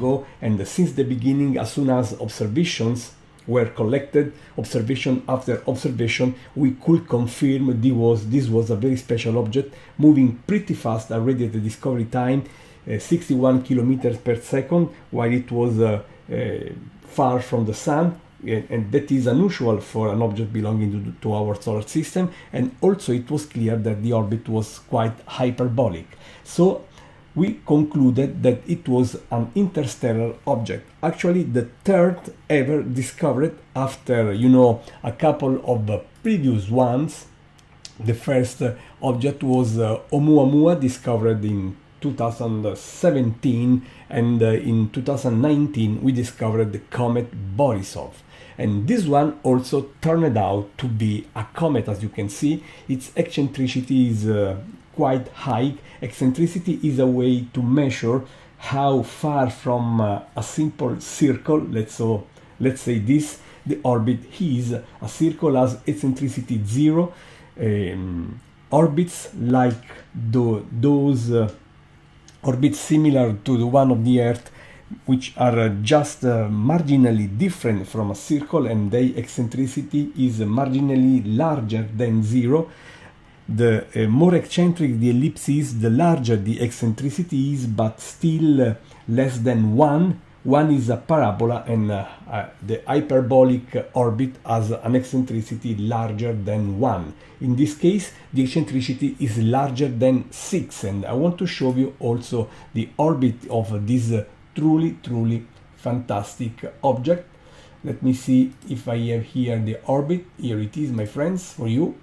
ago, and since the beginning, as soon as observations were collected, observation after observation, we could confirm this was a very special object, moving pretty fast already at the discovery time, 61 kilometers per second, while it was far from the sun. And that is unusual for an object belonging to our solar system, and also it was clear that the orbit was quite hyperbolic. So we concluded that it was an interstellar object, actually the third ever discovered after, a couple of previous ones. The first object was Oumuamua, discovered in 2017, and in 2019 we discovered the comet Borisov. And this one also turned out to be a comet. As you can see, its eccentricity is quite high. Eccentricity is a way to measure how far from a simple circle, let's say this, the orbit is. A circle has eccentricity 0. Orbits like those orbits similar to the one of the Earth, which are just marginally different from a circle, and their eccentricity is marginally larger than 0. The more eccentric the ellipse is, the larger the eccentricity is, but still less than 1. 1 is a parabola, and the hyperbolic orbit has an eccentricity larger than 1. In this case, the eccentricity is larger than 6, and I want to show you also the orbit of this truly fantastic object. Let me see if I have here the orbit. Here it is, my friends, for you,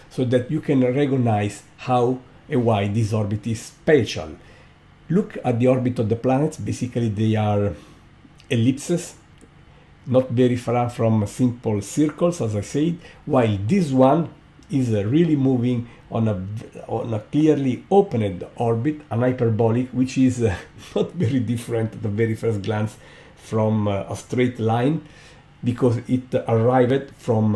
so that you can recognize how and why this orbit is special. Look at the orbit of the planets. Basically they are ellipses, not very far from simple circles, as I said, while this one is really moving on a clearly opened orbit, an hyperbolic, which is not very different at the very first glance from a straight line, because it arrived from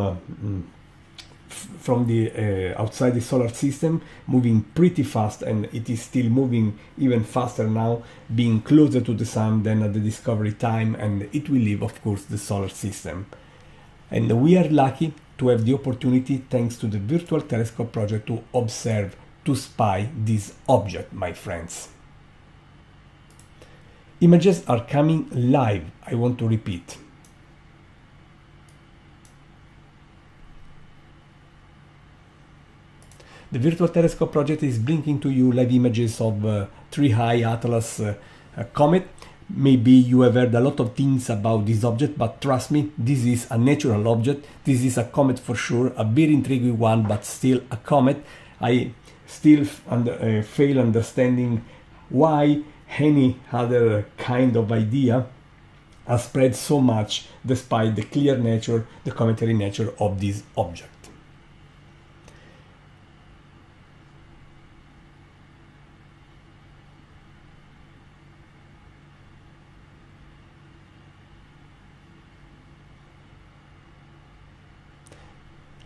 the outside the solar system, moving pretty fast, and it is still moving even faster now, being closer to the sun than at the discovery time, and it will leave, of course, the solar system. And we are lucky to have the opportunity, thanks to the Virtual Telescope project, to observe, to spy this object, my friends. Images are coming live, I want to repeat. The Virtual Telescope project is bringing to you live images of 3 Atlas comet. Maybe you have heard a lot of things about this object, but trust me, this is a natural object. This is a comet for sure, a very intriguing one, but still a comet. I still fail understanding why any other kind of idea has spread so much despite the clear nature, the cometary nature of this object.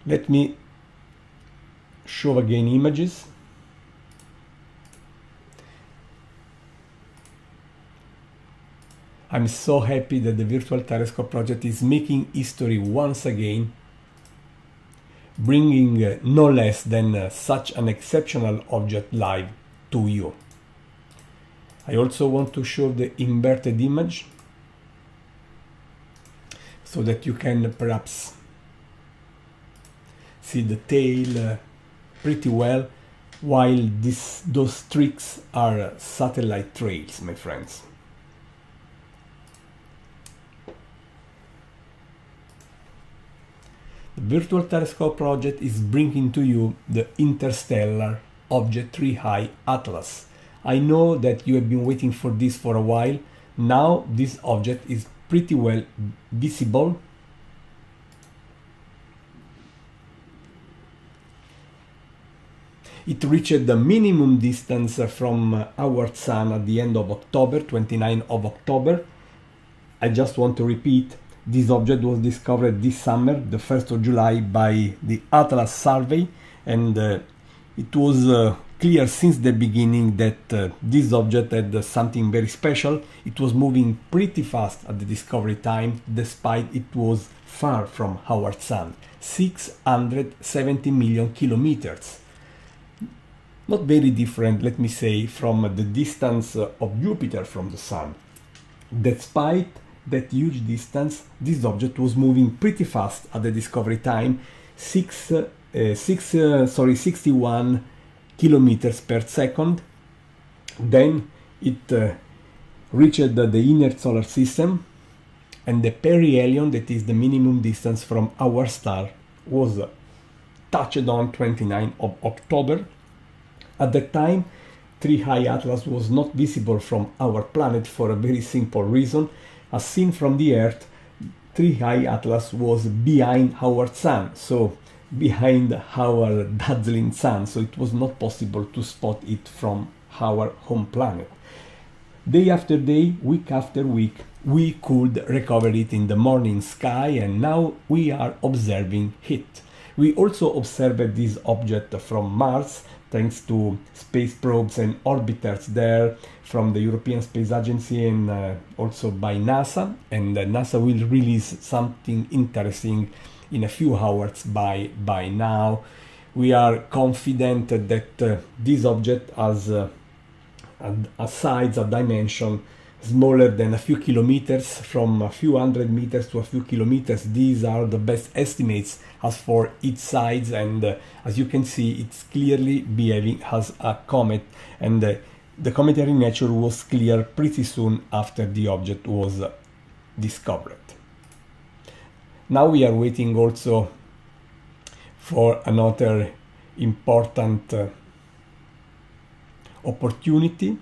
Let me show again images. I'm so happy that the Virtual Telescope project is making history once again, bringing no less than such an exceptional object live to you. I also want to show the inverted image so that you can perhaps see the tail pretty well, while those streaks are satellite trails, my friends. The Virtual Telescope project is bringing to you the interstellar object 3 Atlas. I know that you have been waiting for this for a while. Now this object is pretty well visible. It reached the minimum distance from our sun at the end of October, 29 of October. I just want to repeat, this object was discovered this summer, the 1st of July, by the Atlas survey, and it was clear since the beginning that this object had something very special. It was moving pretty fast at the discovery time, despite it was far from our Sun, 670 million kilometers. Not very different, let me say, from the distance of Jupiter from the Sun. Despite that huge distance, this object was moving pretty fast at the discovery time, 61 kilometers per second. Then it reached the inner solar system, and the perihelion, that is the minimum distance from our star, was touched on 29 of October. At that time, 3 High Atlas was not visible from our planet for a very simple reason. As seen from the Earth, 3 High Atlas was behind our Sun, so behind our dazzling Sun, so it was not possible to spot it from our home planet. Day after day, week after week, we could recover it in the morning sky, and now we are observing it. We also observed this object from Mars, thanks to space probes and orbiters there from the European Space Agency and also by NASA. And NASA will release something interesting in a few hours by now. We are confident that this object has a size, a dimension smaller than a few kilometers, from a few hundred meters to a few kilometers. These are the best estimates as for its size, and as you can see, it's clearly behaving as a comet, and the cometary nature was clear pretty soon after the object was discovered. Now we are waiting also for another important opportunity,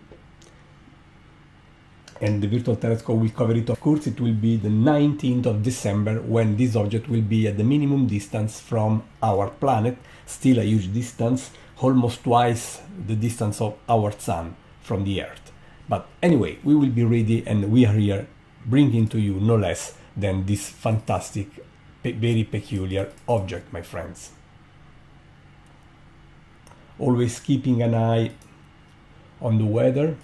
and the virtual telescope will cover it. Of course, it will be the 19th of December, when this object will be at the minimum distance from our planet, still a huge distance, almost twice the distance of our Sun from the Earth. But anyway, we will be ready, and we are here bringing to you no less than this fantastic, very peculiar object, my friends. Always keeping an eye on the weather.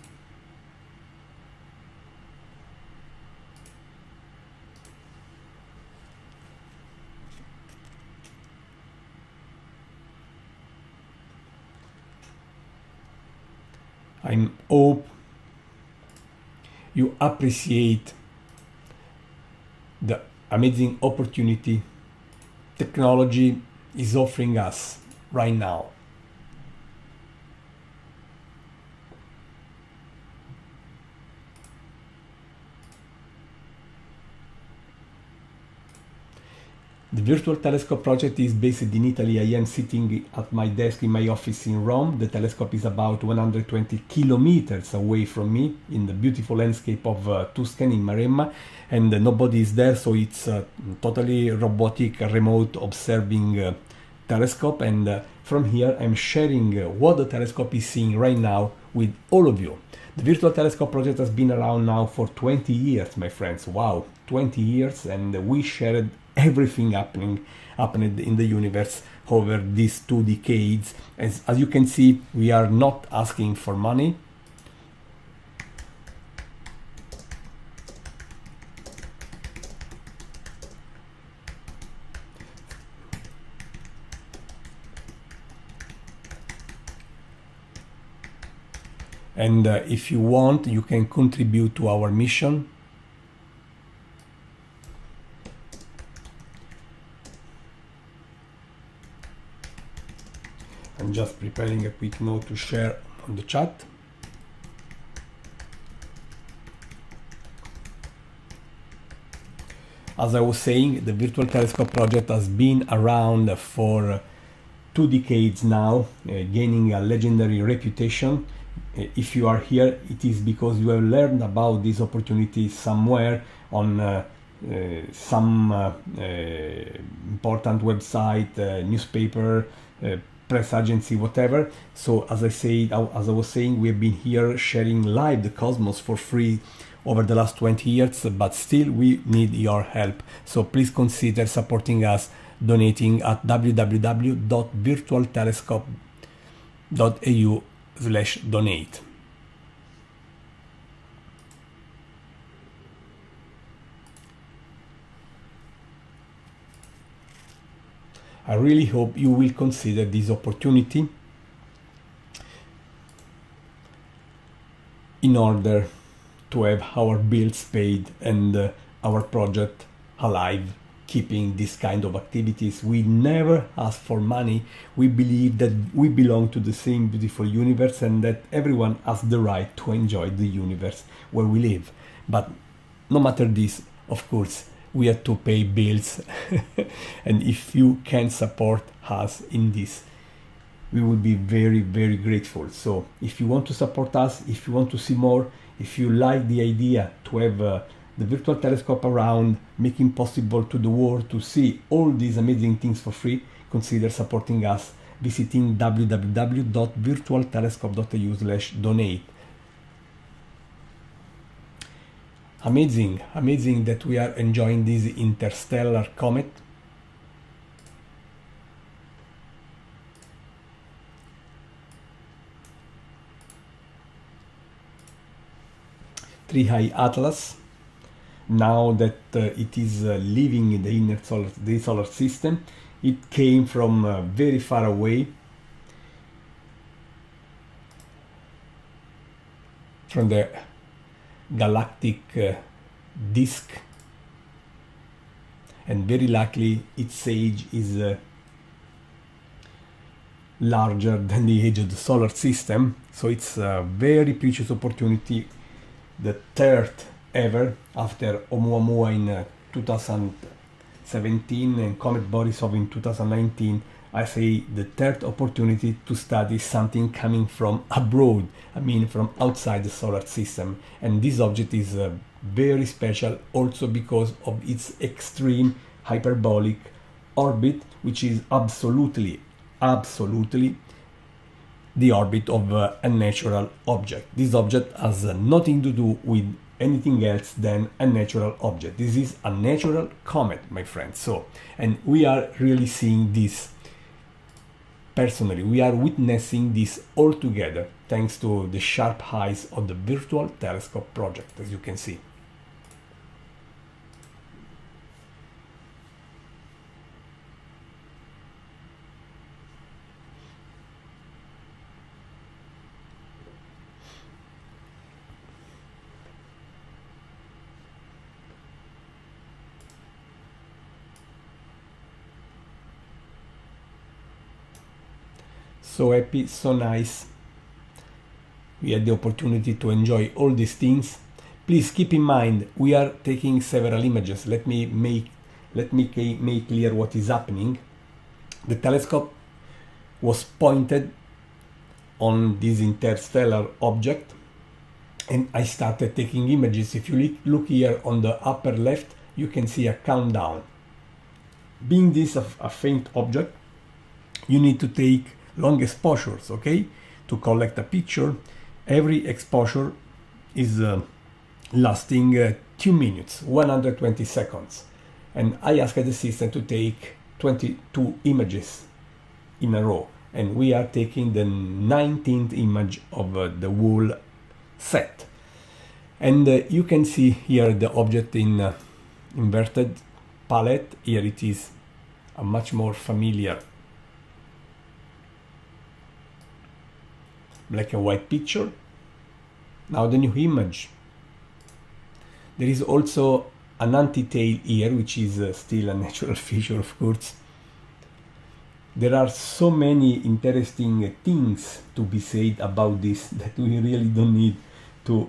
I hope you appreciate the amazing opportunity technology is offering us right now. The Virtual Telescope project is based in Italy. I am sitting at my desk in my office in Rome. The telescope is about 120 kilometers away from me in the beautiful landscape of Tuscany in Maremma, and nobody is there, so it's a totally robotic, remote observing telescope, and from here I'm sharing what the telescope is seeing right now with all of you. The Virtual Telescope project has been around now for 20 years, my friends. Wow, 20 years, and we shared everything happened in the universe over these 2 decades. As you can see, we are not asking for money. And if you want, you can contribute to our mission. I'm just preparing a quick note to share on the chat. As I was saying, the Virtual Telescope project has been around for 2 decades now, gaining a legendary reputation. If you are here, it is because you have learned about this opportunity somewhere on some important website, newspaper, press agency, whatever. So as I was saying, we have been here sharing live the cosmos for free over the last 20 years, but still we need your help. So please consider supporting us, donating at www.virtualtelescope.com interstellar.eu/donate. I really hope you will consider this opportunity in order to have our bills paid and our project alive, keeping this kind of activities. We never ask for money. We believe that we belong to the same beautiful universe and that everyone has the right to enjoy the universe where we live. But no matter this, of course, we have to pay bills. And if you can support us in this, we will be very, very grateful. So if you want to support us, if you want to see more, if you like the idea to have the virtual telescope around, making possible to the world to see all these amazing things for free, consider supporting us visiting www.virtualtelescope.eu/donate. Amazing that we are enjoying this interstellar comet. Three High Atlas. Now that it is living in the solar system, it came from very far away, from the galactic disk, and very likely its age is larger than the age of the solar system. So it's a very precious opportunity, the third ever after Oumuamua in 2017 and Comet Borisov in 2019. I say the third opportunity to study something coming from abroad, I mean from outside the solar system. And this object is very special also because of its extreme hyperbolic orbit, which is absolutely the orbit of a natural object. This object has nothing to do with anything else than a natural object. This is a natural comet, my friends. So, and we are really seeing this personally. We are witnessing this all together thanks to the sharp eyes of the Virtual Telescope project, as you can see. So happy, so nice. We had the opportunity to enjoy all these things. Please keep in mind, we are taking several images. Let me make clear what is happening. The telescope was pointed on this interstellar object, and I started taking images. If you look here on the upper left, you can see a countdown. Being this a faint object, you need to take long exposures, okay, to collect a picture. Every exposure is lasting 2 minutes, 120 seconds. And I asked the system to take 22 images in a row. And we are taking the 19th image of the whole set. And you can see here the object in inverted palette. Here it is a much more familiar black and white picture. Now the new image. There is also an anti-tail here, which is still a natural feature, of course. There are so many interesting things to be said about this that we really don't need to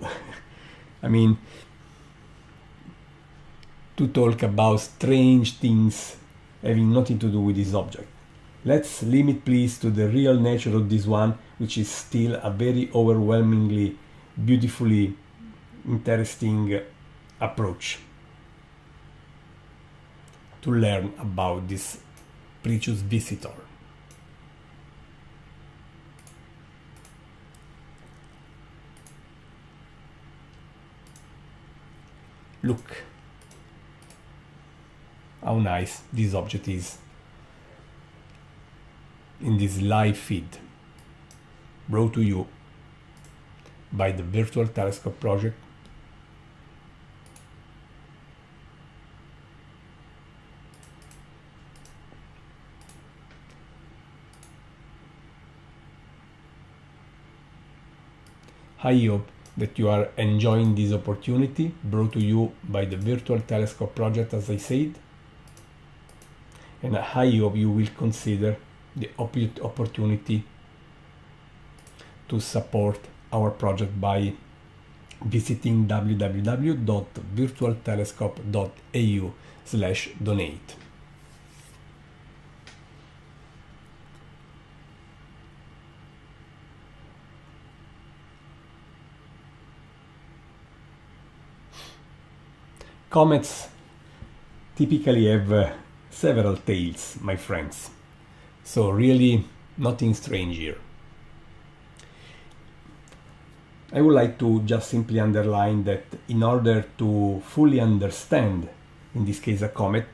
to talk about strange things having nothing to do with this object. Let's limit please to the real nature of this one, which is still a very overwhelmingly beautifully interesting approach to learn about this precious visitor. Look how nice this object is in this live feed. brought to you by the Virtual Telescope project. I hope that you are enjoying this opportunity brought to you by the Virtual Telescope project, as I said, and I hope you will consider the opportunity to support our project by visiting www.virtualtelescope.eu/donate. Comets typically have several tails, my friends, so really nothing strange here. I would like to just simply underline that in order to fully understand, in this case a comet,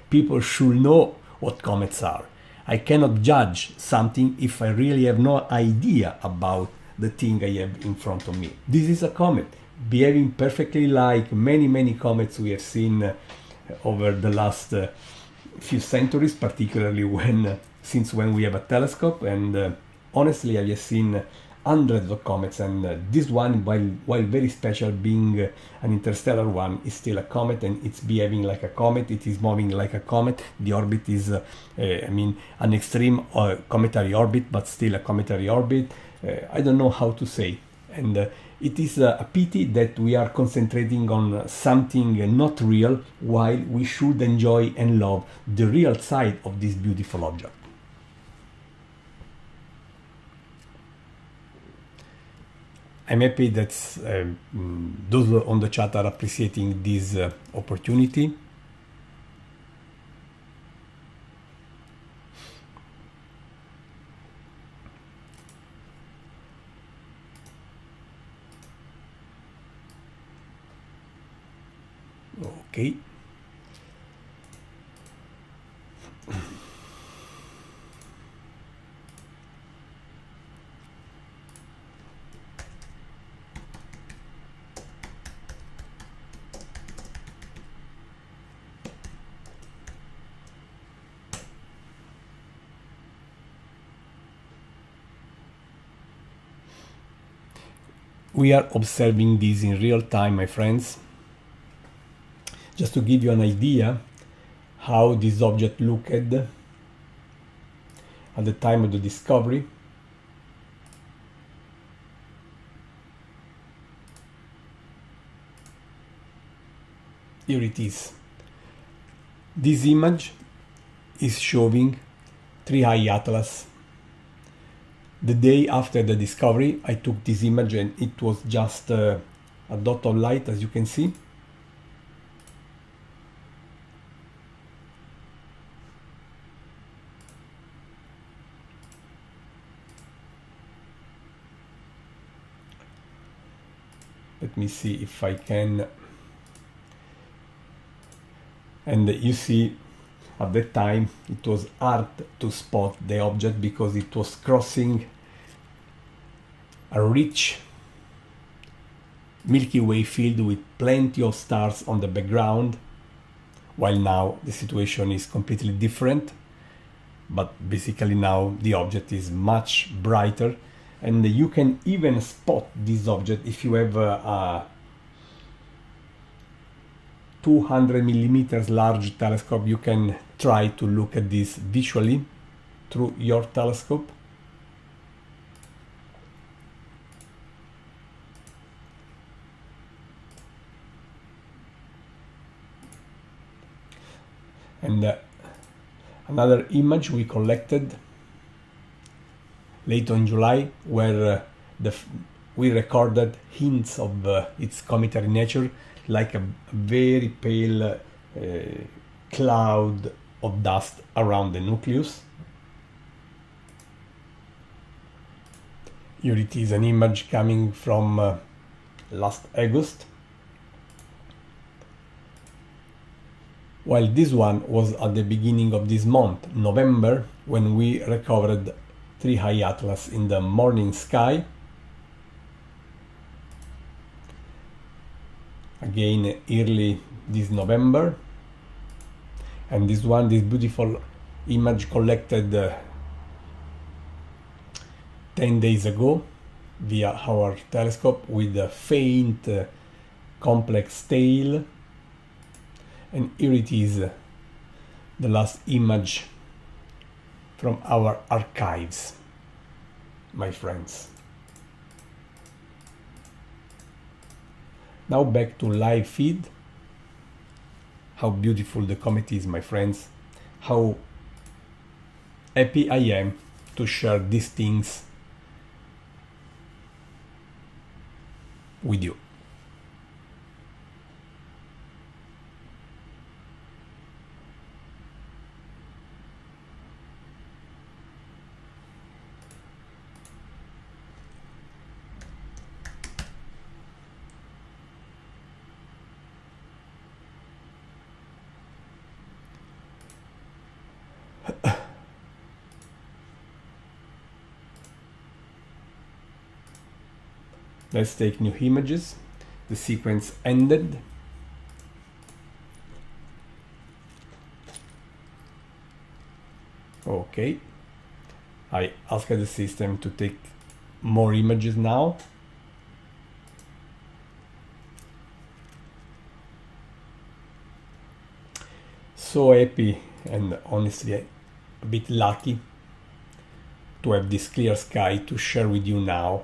people should know what comets are. I cannot judge something if I really have no idea about the thing I have in front of me. This is a comet, behaving perfectly like many comets we have seen over the last few centuries, particularly since when we have a telescope, and honestly I have seen hundreds of comets, and this one, while very special, being an interstellar one, is still a comet, and it's behaving like a comet, it is moving like a comet. The orbit is an extreme cometary orbit, but still a cometary orbit. I don't know how to say, and it is a pity that we are concentrating on something not real, while we should enjoy and love the real side of this beautiful object. I'm happy that those on the chat are appreciating this opportunity. Okay. We are observing this in real time, my friends. Just to give you an idea how this object looked at the time of the discovery. Here it is. This image is showing 3i Atlas. The day after the discovery, I took this image, and it was just a dot of light, as you can see. Let me see if I can. And you see, at that time it was hard to spot the object because it was crossing a rich Milky Way field with plenty of stars on the background, while now the situation is completely different. But basically now the object is much brighter, and you can even spot this object if you have a 200 millimeters large telescope. You can try to look at this visually through your telescope. And another image we collected late in July, where we recorded hints of its cometary nature, like a very pale cloud of dust around the nucleus. Here it is, an image coming from last August, while this one was at the beginning of this month, November, when we recovered 3 High Atlas in the morning sky. Again, early this November. And this one, this beautiful image collected 10 days ago via our telescope with a faint complex tail. And here it is, the last image from our archives, my friends. Now back to live feed. How beautiful the comet is, my friends. How happy I am to share these things with you. Let's take new images. The sequence ended. Okay. I asked the system to take more images now. So happy and honestly a bit lucky to have this clear sky to share with you now.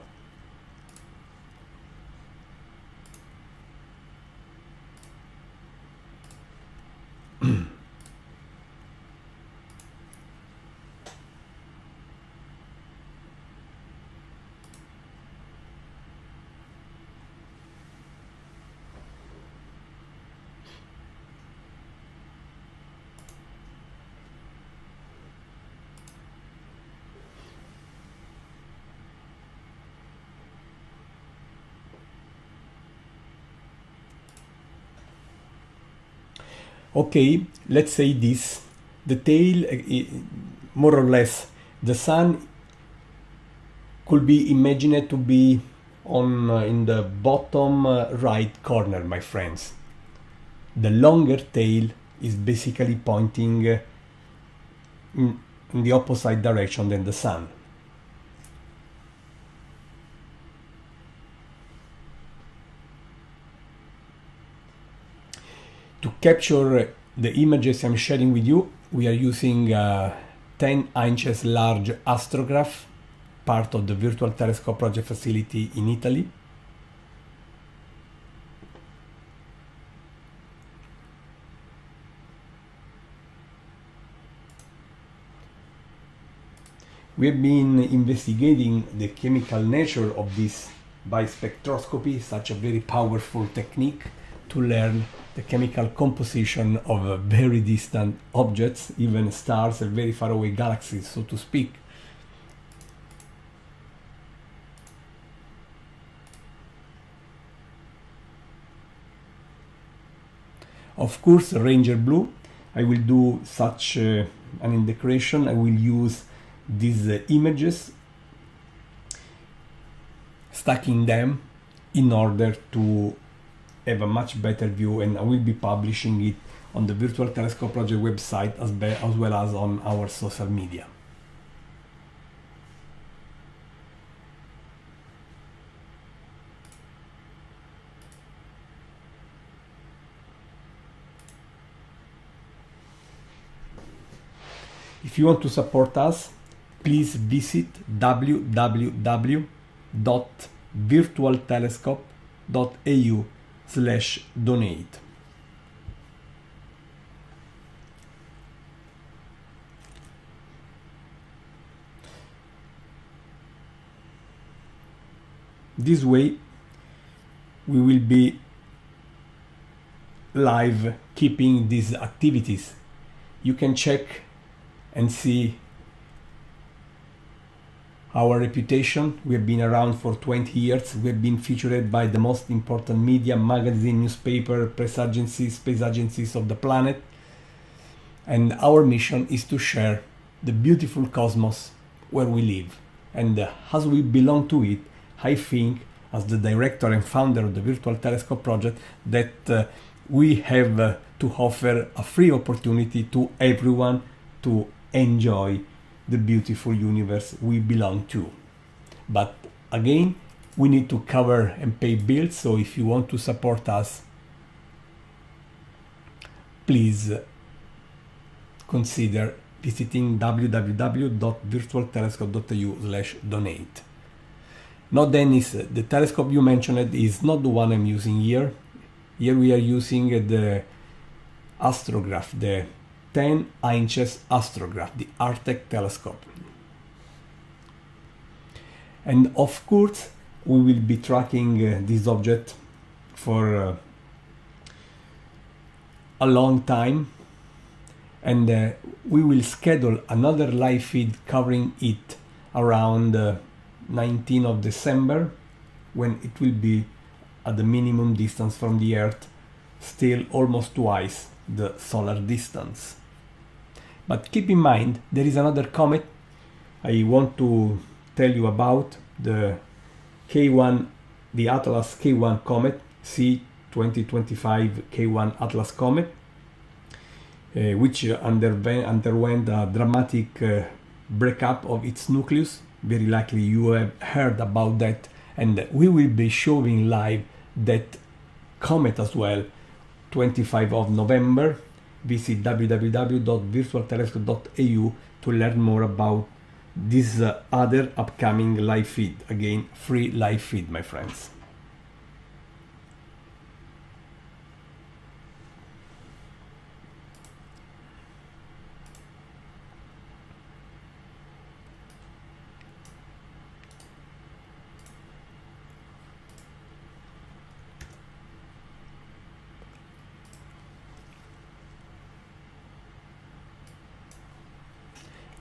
Okay, let's say this. The tail, more or less, the sun could be imagined to be on in the bottom right corner, my friends. The longer tail is basically pointing in the opposite direction than the sun. To capture the images I'm sharing with you, we are using 10 inches large astrograph, part of the Virtual Telescope Project facility in Italy. We have been investigating the chemical nature of this by spectroscopy, such a very powerful technique to learn the chemical composition of very distant objects, even stars and very far away galaxies, so to speak. Of course, Ranger Blue, I will do such an integration. I will use these images, stacking them in order to have a much better view, and I will be publishing it on the Virtual Telescope Project website as well as on our social media. If you want to support us, please visit www.virtualtelescope.eu/donate. This way we will be live keeping these activities. You can check and see our reputation. We have been around for 20 years. We have been featured by the most important media, magazine, newspaper, press agencies, space agencies of the planet. And our mission is to share the beautiful cosmos where we live. And as we belong to it, I think, as the director and founder of the Virtual Telescope project, that we have to offer a free opportunity to everyone to enjoy the beautiful universe we belong to. But again, we need to cover and pay bills, so if you want to support us, please consider visiting www.virtualtelescope.eu/donate. Now Dennis, the telescope you mentioned is not the one I'm using here. Here we are using the astrograph, the 10 inches astrograph, the Artec telescope. And of course, we will be tracking this object for a long time, and we will schedule another live feed covering it around 19th of December, when it will be at the minimum distance from the Earth, still almost twice the solar distance. But keep in mind, there is another comet I want to tell you about, the K1, the Atlas K1 comet, C2025 K1 Atlas comet, which underwent a dramatic breakup of its nucleus. Very likely you have heard about that, and we will be showing live that comet as well, 25th of November. Visit www.virtualtelescope.eu to learn more about this other upcoming live feed. Again, free live feed, my friends.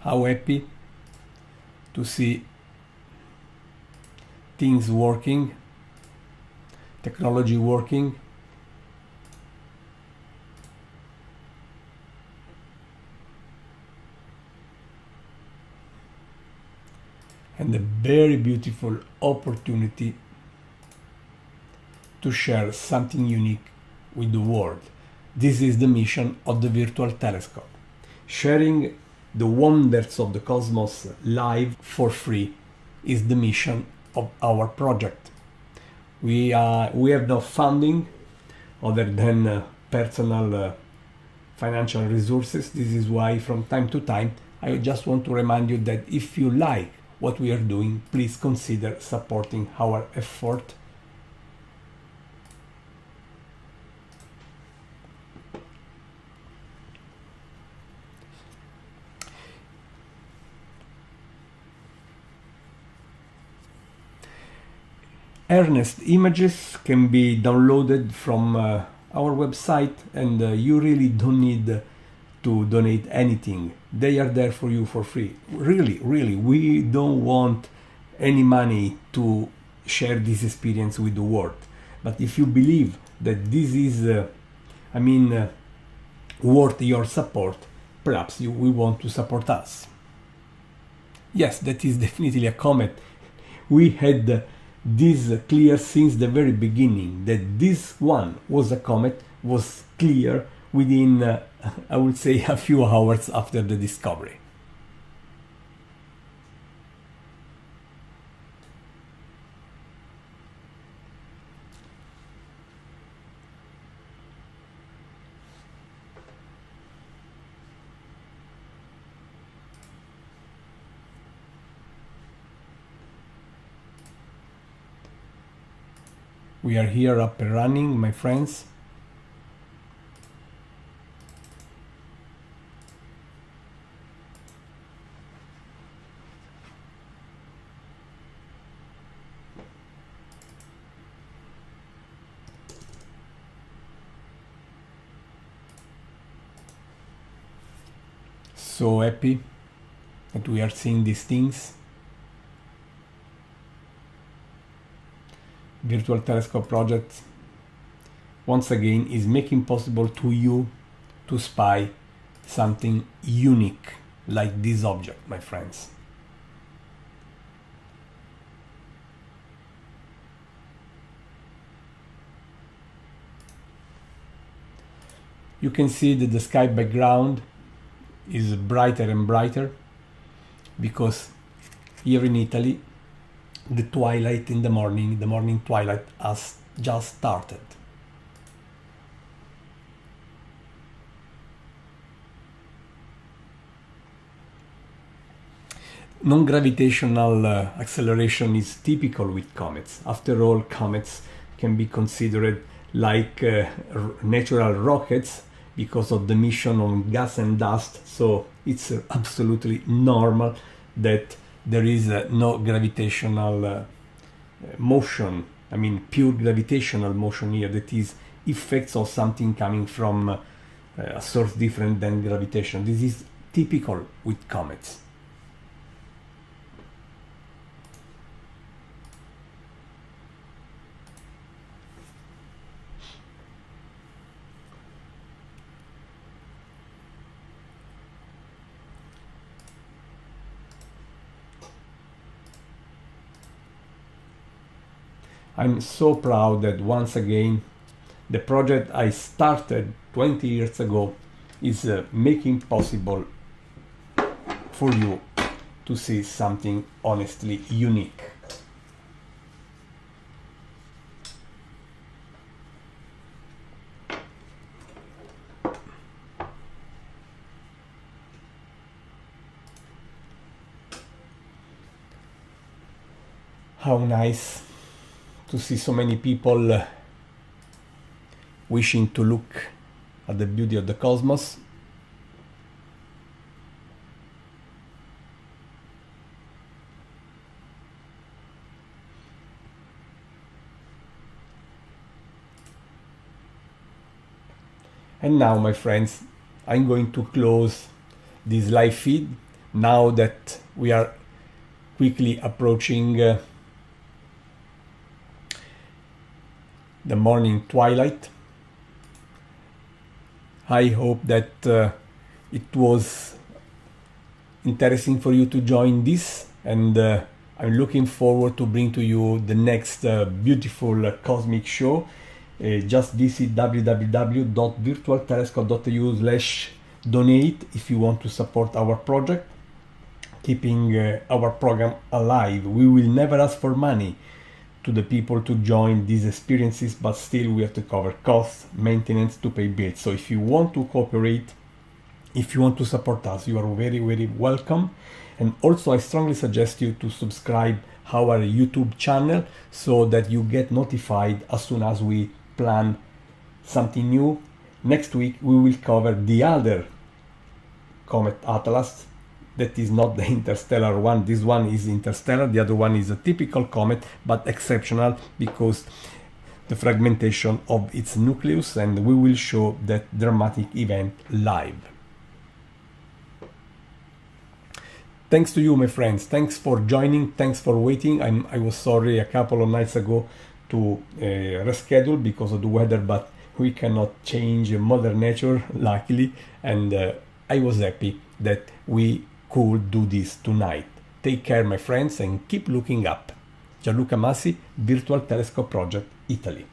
How happy to see things working, technology working. And a very beautiful opportunity to share something unique with the world. This is the mission of the Virtual Telescope, sharing the wonders of the cosmos live for free is the mission of our project. We have no funding other than personal financial resources. This is why from time to time I just want to remind you that if you like what we are doing, please consider supporting our effort. Earnest images can be downloaded from our website, and you really don't need to donate anything. They are there for you for free. Really, we don't want any money to share this experience with the world. But if you believe that this is, worth your support, perhaps you will want to support us. Yes, that is definitely a comet. We had this clear since the very beginning. That this one was a comet was clear within, I would say, a few hours after the discovery. We are here up and running, my friends. So happy that we are seeing these things. Virtual Telescope project once again is making possible to you to spy something unique like this object, my friends. You can see that the sky background is brighter and brighter because here in Italy the twilight in the morning twilight has just started. Non-gravitational acceleration is typical with comets. After all, comets can be considered like natural rockets because of the mission on gas and dust, so it's absolutely normal that there is no gravitational motion, I mean pure gravitational motion here, that is effects of something coming from a source different than gravitation. This is typical with comets. I'm so proud that once again the project I started 20 years ago is making possible for you to see something honestly unique. How nice to see so many people wishing to look at the beauty of the cosmos. And now, my friends, I'm going to close this live feed now that we are quickly approaching the morning twilight. I hope that it was interesting for you to join this, and I'm looking forward to bring to you the next beautiful cosmic show. Just visit www.virtualtelescope.eu/donate if you want to support our project, keeping our program alive. We will never ask for money to the people to join these experiences, but still we have to cover costs, maintenance, to pay bills. So if you want to cooperate, if you want to support us, you are very, very welcome. And also I strongly suggest you to subscribe our YouTube channel so that you get notified as soon as we plan something new. Next week we will cover the other Comet Atlas. That is not the interstellar one. This one is interstellar. The other one is a typical comet, but exceptional because the fragmentation of its nucleus, and we will show that dramatic event live. Thanks to you, my friends. Thanks for joining. Thanks for waiting. I was sorry a couple of nights ago to reschedule because of the weather, but we cannot change Mother Nature, luckily, and I was happy that we could do this tonight. Take care, my friends, and keep looking up. Gianluca Massi, Virtual Telescope Project, Italy.